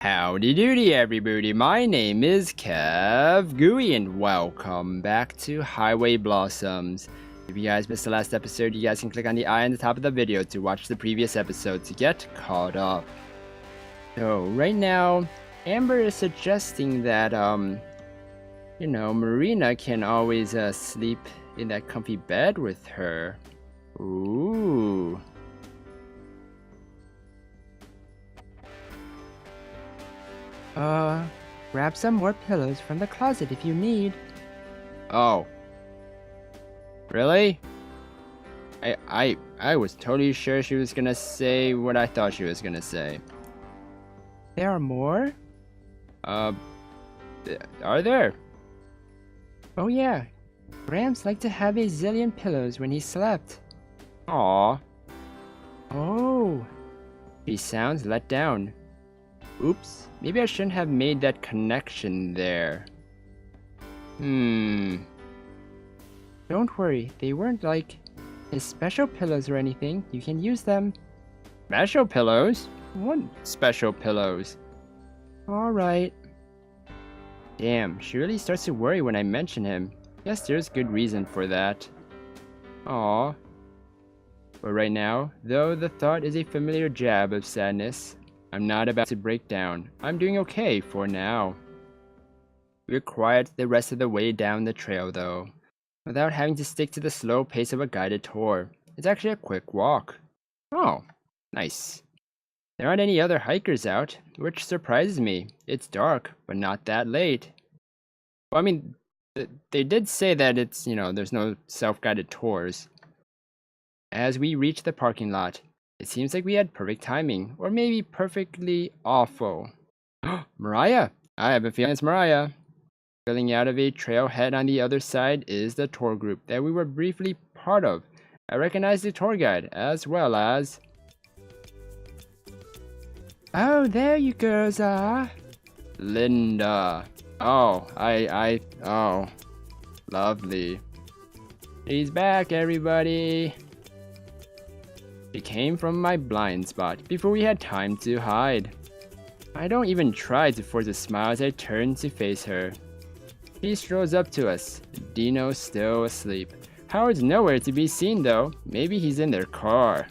Howdy doody everybody, my name is KevGuuey and welcome back to Highway Blossoms. If you guys missed the last episode, you guys can click on the eye on the top of the video to watch the previous episode to get caught up. So right now, Amber is suggesting that, Marina can always sleep in that comfy bed with her. Ooh. Grab some more pillows from the closet if you need. Oh. Really? I was totally sure she was gonna say what I thought she was gonna say. There are more? Are there? Oh yeah. Gramps liked to have a zillion pillows when he slept. Aww. Oh. She sounds let down. Oops, maybe I shouldn't have made that connection there. Don't worry, they weren't like his special pillows or anything. You can use them. Special pillows? What special pillows? Alright. Damn, she really starts to worry when I mention him. Guess there's good reason for that. Aw. But right now, though the thought is a familiar jab of sadness, I'm not about to break down. I'm doing okay for now. We're quiet the rest of the way down the trail though, without having to stick to the slow pace of a guided tour. It's actually a quick walk. Oh, nice. There aren't any other hikers out, which surprises me. It's dark, but not that late. Well, I mean, they did say that it's, there's no self-guided tours. As we reach the parking lot, it seems like we had perfect timing, or maybe perfectly awful. Mariah! I have a feeling it's Mariah. Filling out of a trailhead on the other side is the tour group that we were briefly part of. I recognize the tour guide, as well as... Oh, there you girls are. Linda. Oh, oh. Lovely. She's back, everybody. She came from my blind spot before we had time to hide. I don't even try to force a smile as I turn to face her. He strolls up to us, Dino's still asleep. Howard's nowhere to be seen though. Maybe he's in their car.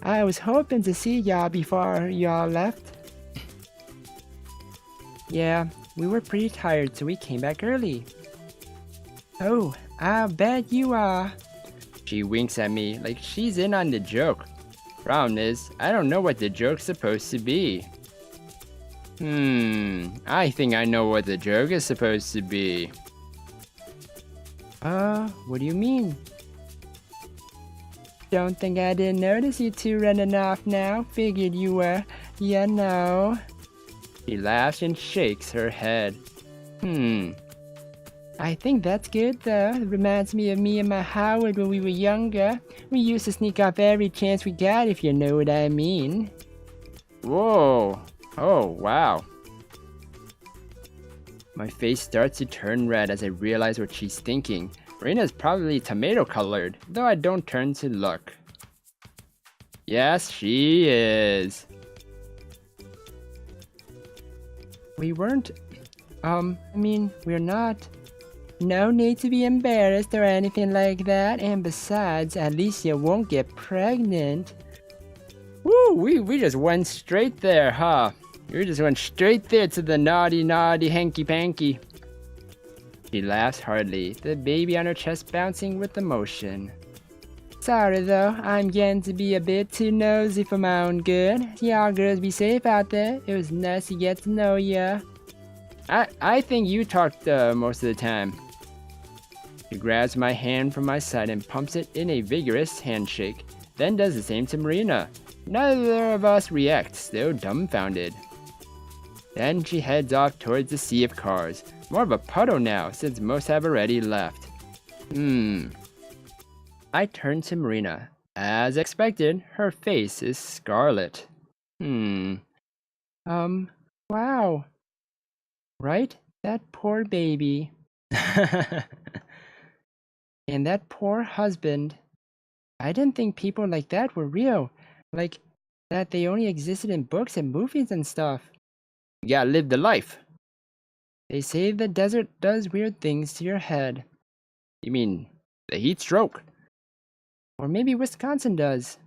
I was hoping to see y'all before y'all left. Yeah, we were pretty tired so we came back early. Oh, I bet you are. She winks at me like she's in on the joke. Problem is, I don't know what the joke's supposed to be. I think I know what the joke is supposed to be. What do you mean? Don't think I didn't notice you two running off now. Figured you were, She laughs and shakes her head. I think that's good though. It reminds me of me and my Howard when we were younger. We used to sneak off every chance we got, if you know what I mean. Whoa. Oh, wow. My face starts to turn red as I realize what she's thinking. Marina's probably tomato colored, though I don't turn to look. Yes, she is. We weren't... we're not... No need to be embarrassed or anything like that, and besides, at least you won't get pregnant. Woo, we just went straight there, huh? We just went straight there to the naughty hanky-panky. She laughs hardly, the baby on her chest bouncing with emotion. Sorry though, I'm getting to be a bit too nosy for my own good. Y'all girls be safe out there. It was nice to get to know ya. I think you talked most of the time. She grabs my hand from my side and pumps it in a vigorous handshake, then does the same to Marina. Neither of us react, still dumbfounded. Then she heads off towards the sea of cars, more of a puddle now since most have already left. I turn to Marina. As expected, her face is scarlet. Wow. Right? That poor baby. And that poor husband. I didn't think people like that were real. Like, that they only existed in books and movies and stuff. You gotta live the life. They say the desert does weird things to your head. You mean the heat stroke? Or maybe Wisconsin does.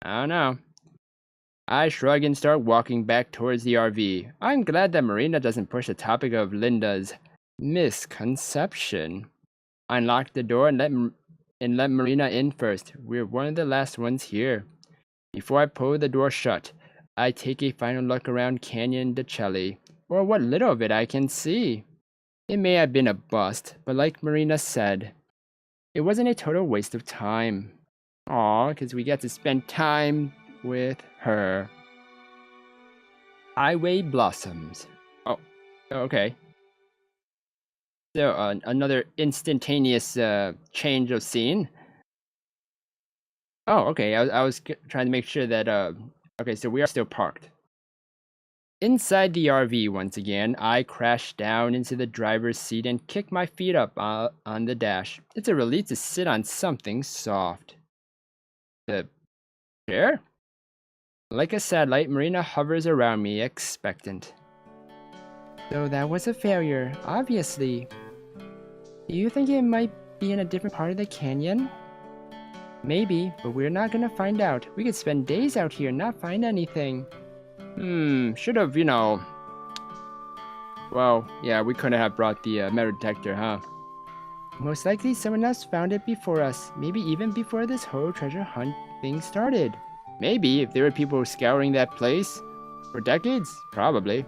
I don't know. I shrug and start walking back towards the RV. I'm glad that Marina doesn't push the topic of Linda's misconception. I unlock the door and let Marina in first. We're one of the last ones here. Before I pull the door shut, I take a final look around Canyon de Celli, or what little of it I can see. It may have been a bust, but like Marina said, it wasn't a total waste of time. Aw, because we get to spend time with her. Highway blossoms. Oh, okay. So, another instantaneous change of scene. Oh, okay. I was trying to make sure that, okay, so we are still parked. Inside the RV once again, I crash down into the driver's seat and kick my feet up on the dash. It's a relief to sit on something soft. The chair? Like a satellite, Marina hovers around me, expectant. So that was a failure, obviously. Do you think it might be in a different part of the canyon? Maybe, but we're not gonna find out. We could spend days out here and not find anything. Should have, well, yeah, we couldn't have brought the metal detector, huh? Most likely someone else found it before us, maybe even before this whole treasure hunt thing started. Maybe, if there were people scouring that place for decades, probably.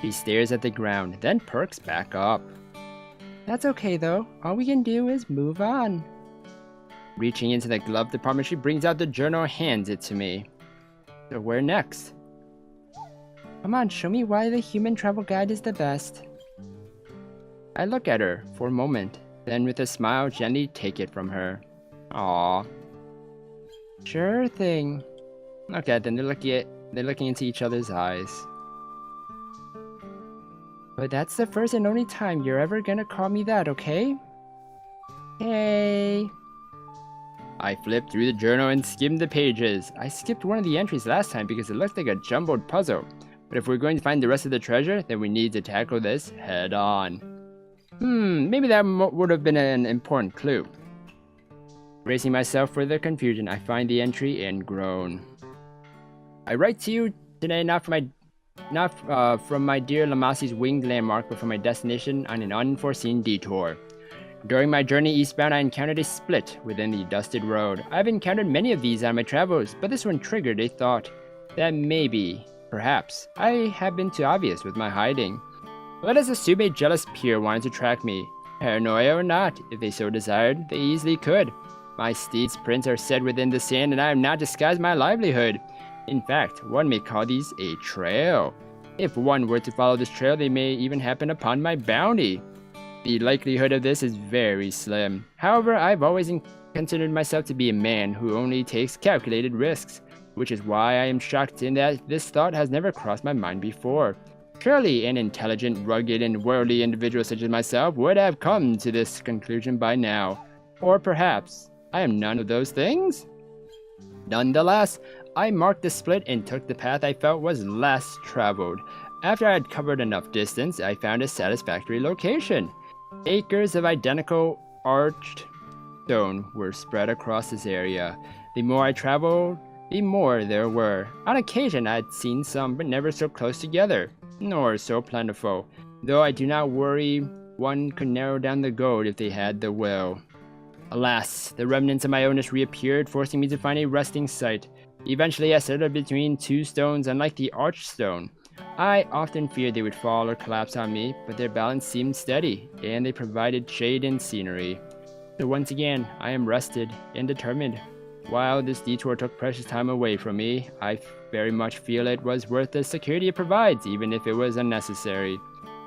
He stares at the ground, then perks back up. That's okay though, all we can do is move on. Reaching into the glove compartment, she brings out the journal and hands it to me. So where next? Come on, show me why the human travel guide is the best. I look at her for a moment, then with a smile gently take it from her. Aww. Sure thing. Okay, then they're looking into each other's eyes. But that's the first and only time you're ever gonna call me that, okay? Hey. I flipped through the journal and skimmed the pages. I skipped one of the entries last time because it looked like a jumbled puzzle. But if we're going to find the rest of the treasure, then we need to tackle this head on. Maybe that would have been an important clue. Bracing myself for the confusion, I find the entry and groan. I write to you today not from my dear Lamasi's winged landmark, but from my destination on an unforeseen detour. During my journey eastbound, I encountered a split within the dusted road. I've encountered many of these on my travels, but this one triggered a thought that maybe, perhaps, I have been too obvious with my hiding. Let us assume a jealous peer wanted to track me. Paranoia or not, if they so desired, they easily could. My steed's prints are set within the sand, and I have not disguised my livelihood. In fact, one may call these a trail. If one were to follow this trail, they may even happen upon my bounty. The likelihood of this is very slim. However, I've always considered myself to be a man who only takes calculated risks, which is why I am shocked in that this thought has never crossed my mind before. Surely an intelligent, rugged, and worldly individual such as myself would have come to this conclusion by now. Or perhaps I am none of those things? Nonetheless, I marked the split and took the path I felt was less traveled. After I had covered enough distance, I found a satisfactory location. Acres of identical arched stone were spread across this area. The more I traveled, the more there were. On occasion I had seen some, but never so close together, nor so plentiful. Though I do not worry one could narrow down the gold if they had the will. Alas, the remnants of my illness reappeared, forcing me to find a resting site. Eventually I settled between two stones unlike the arched stone. I often feared they would fall or collapse on me, but their balance seemed steady, and they provided shade and scenery. So once again, I am rested and determined. While this detour took precious time away from me, I very much feel it was worth the security it provides, even if it was unnecessary.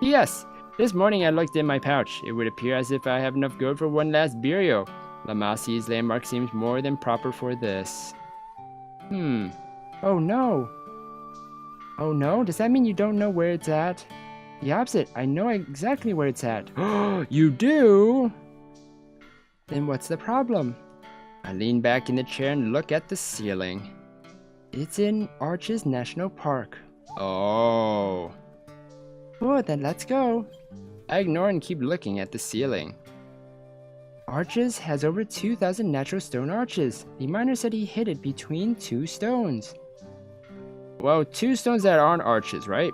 Yes, this morning I looked in my pouch. It would appear as if I have enough gold for one last burial. Lamasi's landmark seems more than proper for this. Oh no! Oh no? Does that mean you don't know where it's at? The opposite. I know exactly where it's at. You do? Then what's the problem? I lean back in the chair and look at the ceiling. It's in Arches National Park. Oh. Oh, then let's go. I ignore and keep looking at the ceiling. Arches has over 2,000 natural stone arches. The miner said he hid it between 2 stones. Well, 2 stones that aren't arches, right?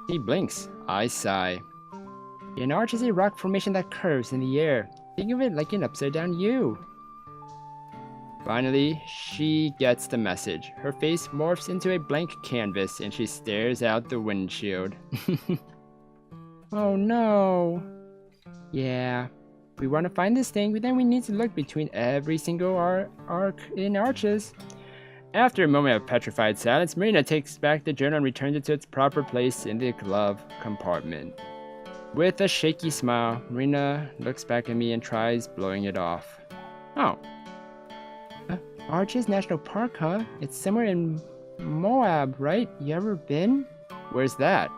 He blinks. I sigh. An arch is a rock formation that curves in the air. Think of it like an upside-down U. Finally, she gets the message. Her face morphs into a blank canvas and she stares out the windshield. Oh no. Yeah. We want to find this thing, but then we need to look between every single arc in Arches. After a moment of petrified silence, Marina takes back the journal and returns it to its proper place in the glove compartment. With a shaky smile, Marina looks back at me and tries blowing it off. Oh. Arches National Park, huh? It's somewhere in Moab, right? You ever been? Where's that?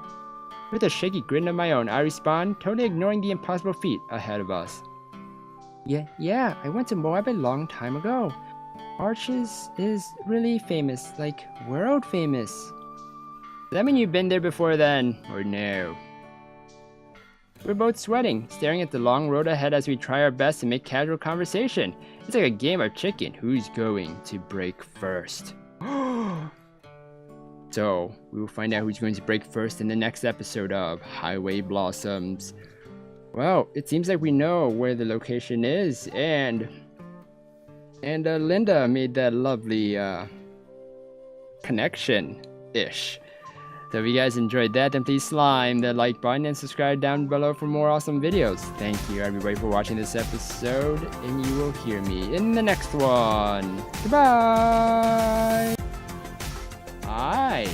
With a shaky grin of my own, I respond, totally ignoring the impossible feat ahead of us. Yeah, I went to Moab a long time ago. Arches is really famous, like world famous. Does that mean you've been there before then, or no? We're both sweating, staring at the long road ahead as we try our best to make casual conversation. It's like a game of chicken. Who's going to break first? So, we will find out who's going to break first in the next episode of Highway Blossoms. Well, it seems like we know where the location is, and Linda made that lovely connection-ish. So if you guys enjoyed that, then please slime the like button and subscribe down below for more awesome videos. Thank you everybody for watching this episode, and you will hear me in the next one. Goodbye! Hi!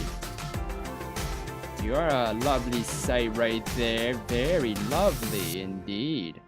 You're a lovely sight right there. Very lovely indeed.